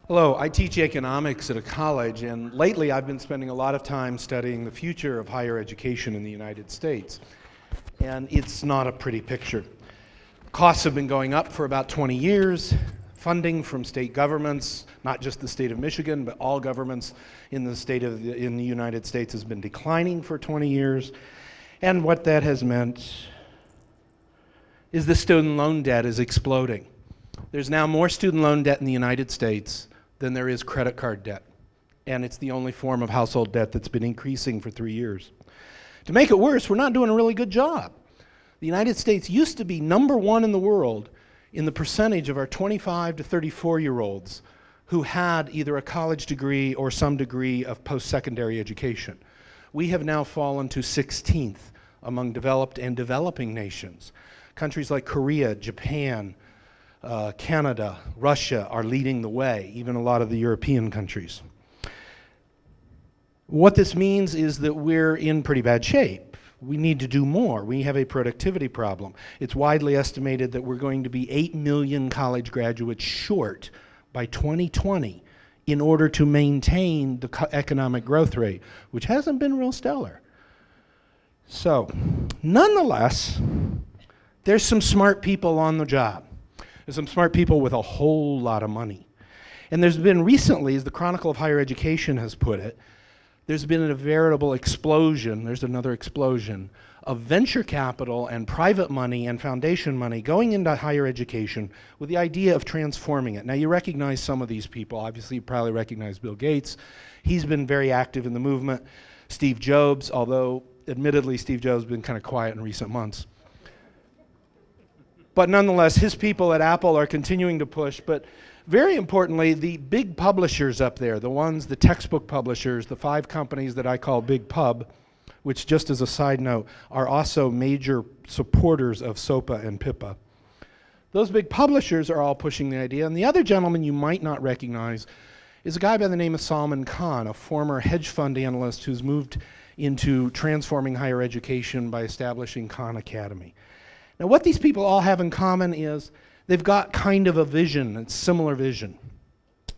Hello, I teach economics at a college, and lately I've been spending a lot of time studying the future of higher education in the United States. And it's not a pretty picture. Costs have been going up for about 20 years. Funding from state governments, not just the state of Michigan, but all governments in the United States has been declining for 20 years. And what that has meant is the student loan debt is exploding. There's now more student loan debt in the United States than there is credit card debt. And it's the only form of household debt that's been increasing for 3 years. To make it worse, we're not doing a really good job. The United States used to be #1 in the world in the percentage of our 25 to 34-year-olds who had either a college degree or some degree of post-secondary education. We have now fallen to 16th among developed and developing nations. Countries like Korea, Japan, Canada, Russia are leading the way, even a lot of the European countries. What this means is that we're in pretty bad shape. We need to do more. We have a productivity problem. It's widely estimated that we're going to be 8 million college graduates short by 2020 in order to maintain the economic growth rate, which hasn't been real stellar. So, nonetheless, there's some smart people on the job. There's some smart people with a whole lot of money. And there's been recently, as the Chronicle of Higher Education has put it, there's been a veritable explosion, there's another explosion, of venture capital and private money and foundation money going into higher education with the idea of transforming it. Now you recognize some of these people. Obviously you probably recognize Bill Gates. He's been very active in the movement. Steve Jobs, although admittedly Steve Jobs has been kind of quiet in recent months. But nonetheless, his people at Apple are continuing to push. But very importantly, the big publishers up there, the textbook publishers, the 5 companies that I call Big Pub, which just as a side note, are also major supporters of SOPA and PIPA. Those big publishers are all pushing the idea. And the other gentleman you might not recognize is a guy by the name of Salman, a former hedge fund analyst who's moved into transforming higher education by establishing Khan Academy. Now what these people all have in common is they've got kind of a vision, a similar vision.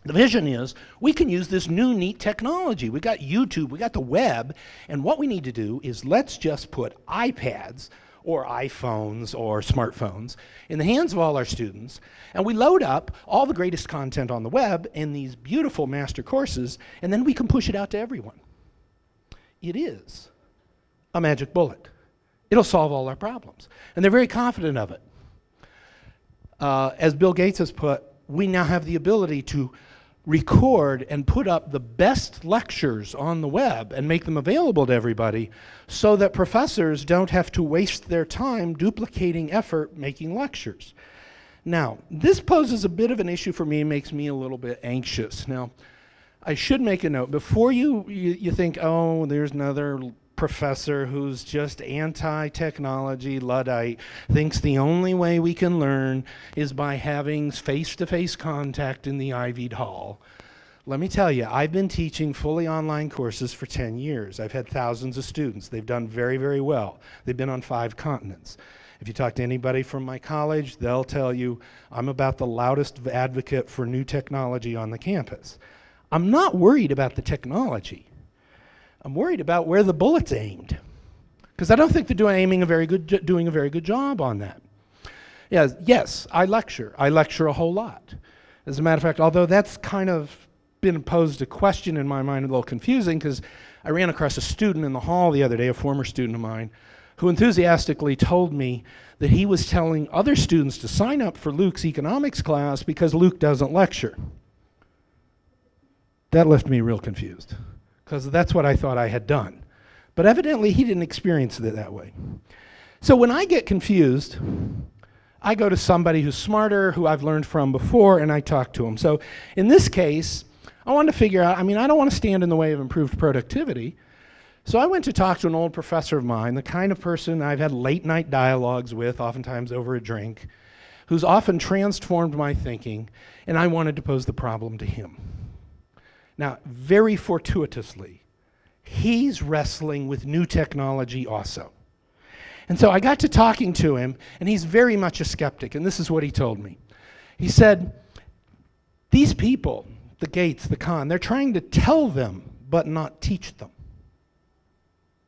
The vision is we can use this new neat technology. We got YouTube, we got the web, and what we need to do is let's just put iPads or iPhones or smartphones in the hands of all our students, and we load up all the greatest content on the web in these beautiful master courses, and then we can push it out to everyone. It is a magic bullet. It'll solve all our problems. And they're very confident of it. As Bill Gates has put, we now have the ability to record and put up the best lectures on the web and make them available to everybody so that professors don't have to waste their time duplicating effort making lectures. Now, this poses a bit of an issue for me and makes me a little bit anxious. Now, I should make a note. Before you think, oh, there's another professor who's just anti-technology, Luddite, thinks the only way we can learn is by having face-to-face contact in the Ivied Hall. Let me tell you, I've been teaching fully online courses for 10 years. I've had thousands of students. They've done very, very well. They've been on 5 continents. If you talk to anybody from my college, they'll tell you I'm about the loudest advocate for new technology on the campus. I'm not worried about the technology. I'm worried about where the bullet's aimed, because I don't think they're doing a very good job on that. Yes, I lecture. I lecture a whole lot. As a matter of fact, although that's kind of been posed a question in my mind, a little confusing, because I ran across a student in the hall the other day, a former student of mine, who enthusiastically told me that he was telling other students to sign up for Luke's economics class because Luke doesn't lecture. That left me real confused, because that's what I thought I had done. But evidently he didn't experience it that way. So when I get confused, I go to somebody who's smarter, who I've learned from before, and I talk to them. So in this case, I wanted to figure out, I don't want to stand in the way of improved productivity. So I went to talk to an old professor of mine, the kind of person I've had late night dialogues with, oftentimes over a drink, who's often transformed my thinking, and I wanted to pose the problem to him. Now, very fortuitously, he's wrestling with new technology also. And so I got to talking to him, and he's very much a skeptic, and this is what he told me. He said, these people, the gates, the con. They're trying to tell them, but not teach them.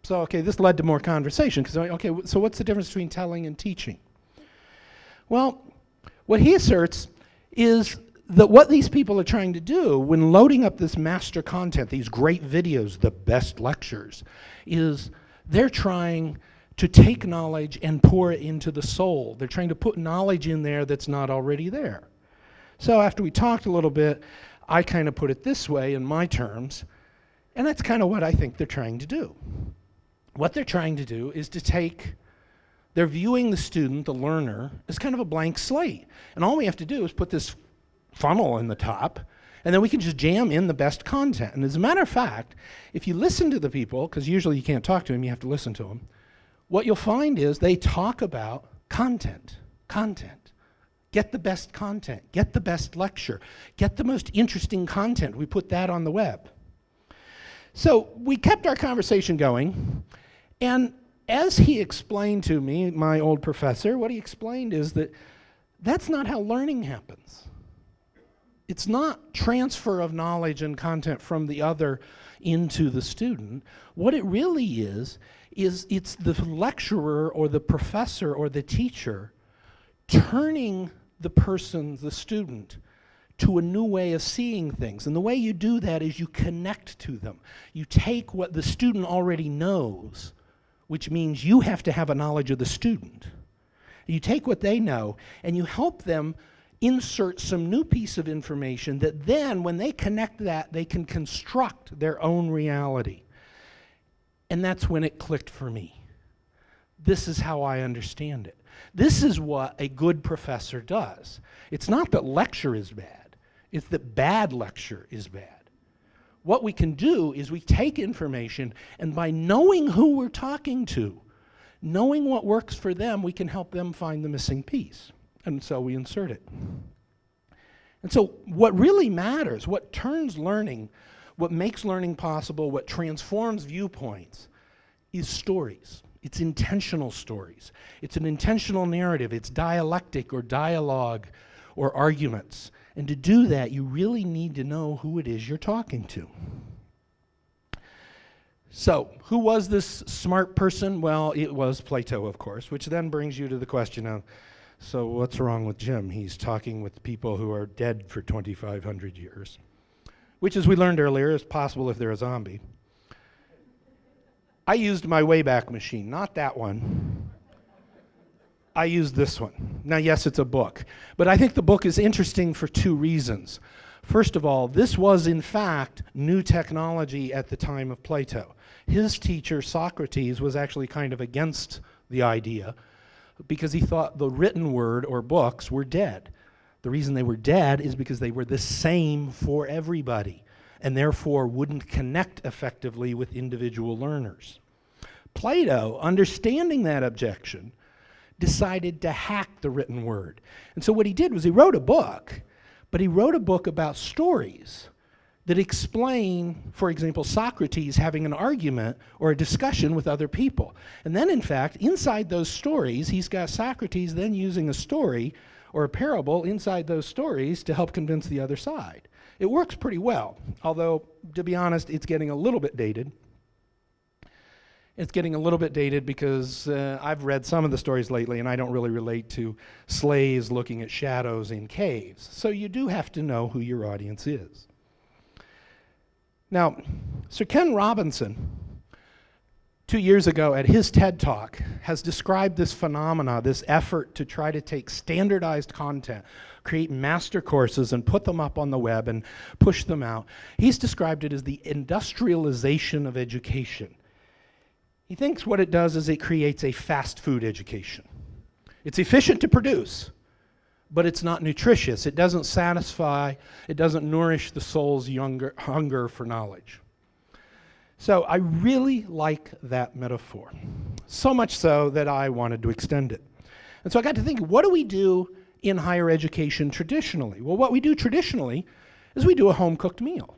So, okay, this led to more conversation, because, okay, so what's the difference between telling and teaching? Well, what he asserts is that what these people are trying to do when loading up this master content, these great videos, the best lectures, is they're trying to take knowledge and pour it into the soul. They're trying to put knowledge in there that's not already there. So after we talked a little bit, I kind of put it this way in my terms, and that's kind of what I think they're trying to do. What they're trying to do is to take, they're viewing the student, the learner, as kind of a blank slate. And all we have to do is put this funnel in the top, and then we can just jam in the best content. And as a matter of fact, if you listen to the people, because usually you can't talk to them, you have to listen to them, what you'll find is they talk about content. Get the best content, get the best lecture, get the most interesting content. We put that on the web. So we kept our conversation going, and as he explained to me, my old professor, what he explained is that that's not how learning happens. It's not transfer of knowledge and content from the other into the student. What it really is it's the lecturer or the professor or the teacher turning the person, the student, to a new way of seeing things. And the way you do that is you connect to them. You take what the student already knows, which means you have to have a knowledge of the student. You take what they know and you help them insert some new piece of information that then, when they connect that, they can construct their own reality. And that's when it clicked for me. This is how I understand it. This is what a good professor does. It's not that lecture is bad. It's that bad lecture is bad. What we can do is we take information, and by knowing who we're talking to, knowing what works for them, we can help them find the missing piece. And so we insert it. And so what really matters, what turns learning, what makes learning possible, what transforms viewpoints, is stories. It's intentional stories. It's an intentional narrative. It's dialectic or dialogue or arguments. And to do that, you really need to know who it is you're talking to. So, who was this smart person? Well, it was Plato, of course, which then brings you to the question of, so what's wrong with Jim? He's talking with people who are dead for 2,500 years, which, as we learned earlier, is possible if they're a zombie. I used my Wayback Machine, not that one. I used this one. Now, yes, it's a book, but I think the book is interesting for two reasons. First of all, this was, in fact, new technology at the time of Plato. His teacher, Socrates, was actually kind of against the idea because he thought the written word or books were dead. The reason they were dead is because they were the same for everybody and therefore wouldn't connect effectively with individual learners. Plato, understanding that objection, decided to hack the written word. And so what he did was he wrote a book, but he wrote a book about stories that explain, for example, Socrates having an argument or a discussion with other people. And then, in fact, inside those stories, he's got Socrates then using a story or a parable inside those stories to help convince the other side. It works pretty well, although, to be honest, it's getting a little bit dated. It's getting a little bit dated because I've read some of the stories lately, and I don't really relate to slaves looking at shadows in caves. So you do have to know who your audience is. Now, Sir Ken Robinson, 2 years ago at his TED Talk, has described this phenomena, this effort to try to take standardized content, create master courses and put them up on the web and push them out. He's described it as the industrialization of education. He thinks what it does is it creates a fast food education. It's efficient to produce, but it's not nutritious. It doesn't satisfy, it doesn't nourish the soul's hunger for knowledge. So I really like that metaphor, so much so that I wanted to extend it. And so I got to think, what do we do in higher education traditionally? Well, what we do traditionally is we do a home-cooked meal.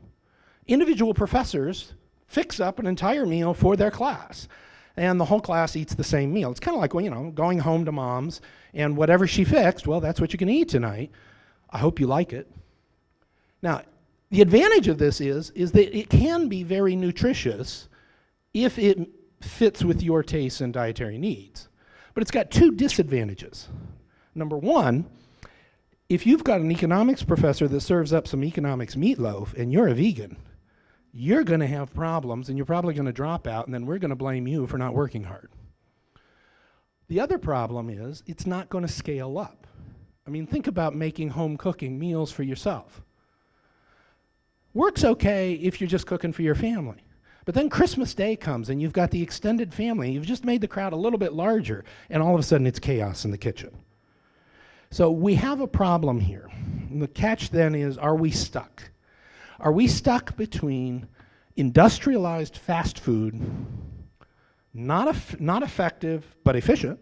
Individual professors fix up an entire meal for their class, and the whole class eats the same meal. It's kind of like, well, you know, going home to mom's, and whatever she fixed, well, that's what you can eat tonight. I hope you like it. Now, The advantage of this is that it can be very nutritious if it fits with your tastes and dietary needs. But it's got two disadvantages. Number one, if you've got an economics professor that serves up some economics meatloaf and you're a vegan, you're going to have problems and you're probably going to drop out, and then we're going to blame you for not working hard. The other problem is it's not going to scale up. I mean, think about making home cooking meals for yourself. Works okay if you're just cooking for your family. But then Christmas Day comes and you've got the extended family. You've just made the crowd a little bit larger, and all of a sudden it's chaos in the kitchen. So we have a problem here. And the catch then is, are we stuck? Are we stuck between industrialized fast food, not effective but efficient,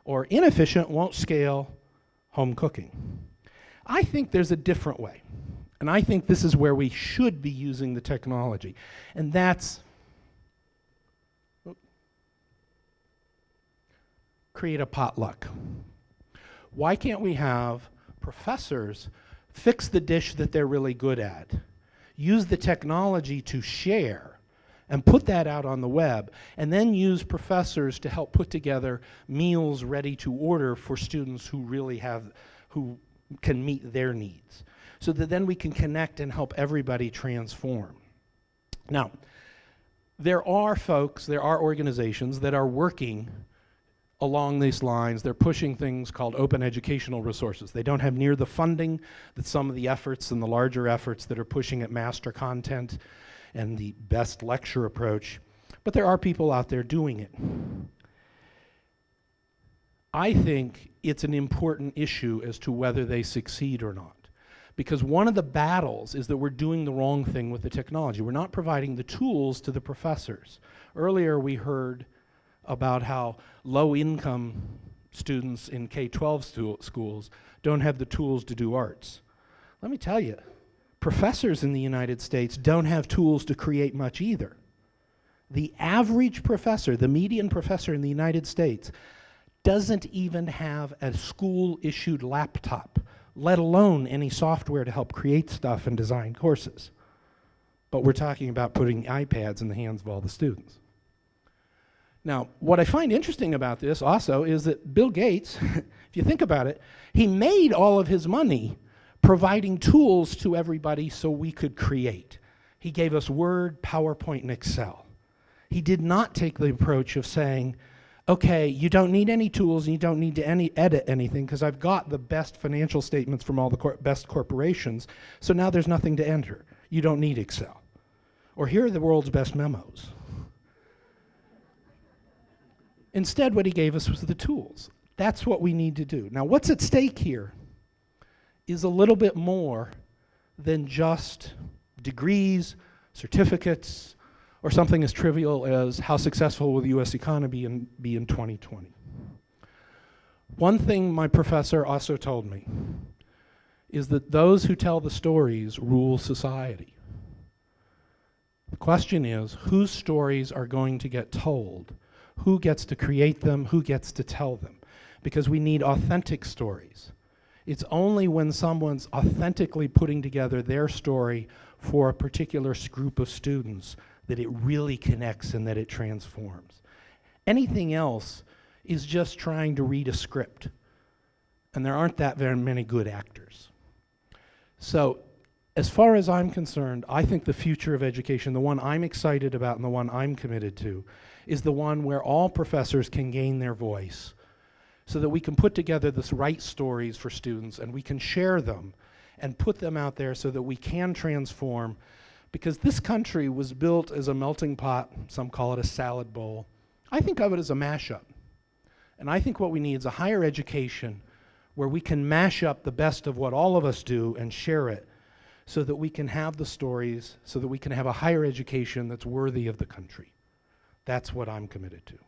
or inefficient, won't scale, home cooking? I think there's a different way. And I think this is where we should be using the technology. And that's create a potluck. Why can't we have professors fix the dish that they're really good at, use the technology to share, and put that out on the web, and then use professors to help put together meals ready to order for students who can meet their needs, so that then we can connect and help everybody transform. Now, there are organizations that are working along these lines. They're pushing things called open educational resources. They don't have near the funding that some of the efforts and the larger efforts that are pushing at master content and the best lecture approach, but there are people out there doing it. I think it's an important issue as to whether they succeed or not. Because one of the battles is that we're doing the wrong thing with the technology. We're not providing the tools to the professors. Earlier we heard about how low-income students in K-12 schools don't have the tools to do arts. Let me tell you, professors in the United States don't have tools to create much either. The average professor, the median professor in the United States, doesn't even have a school-issued laptop, let alone any software to help create stuff and design courses. But we're talking about putting iPads in the hands of all the students. Now, what I find interesting about this also is that Bill Gates, if you think about it, he made all of his money providing tools to everybody so we could create. He gave us Word, PowerPoint, and Excel. He did not take the approach of saying, okay, you don't need any tools and you don't need to edit anything because I've got the best financial statements from all the best corporations, so now there's nothing to enter. You don't need Excel. Or here are the world's best memos. Instead, what he gave us was the tools. That's what we need to do. Now, what's at stake here is a little bit more than just degrees, certificates, or something as trivial as how successful will the US economy be in 2020. One thing my professor also told me is that those who tell the stories rule society. The question is, whose stories are going to get told? Who gets to create them? Who gets to tell them? Because we need authentic stories. It's only when someone's authentically putting together their story for a particular group of students that it really connects and that it transforms. Anything else is just trying to read a script, and there aren't that very many good actors. So, as far as I'm concerned, I think the future of education, the one I'm excited about and the one I'm committed to, is the one where all professors can gain their voice so that we can put together the right stories for students and we can share them and put them out there so that we can transform. Because this country was built as a melting pot, some call it a salad bowl. I think of it as a mashup. And I think what we need is a higher education where we can mash up the best of what all of us do and share it so that we can have the stories, so that we can have a higher education that's worthy of the country. That's what I'm committed to.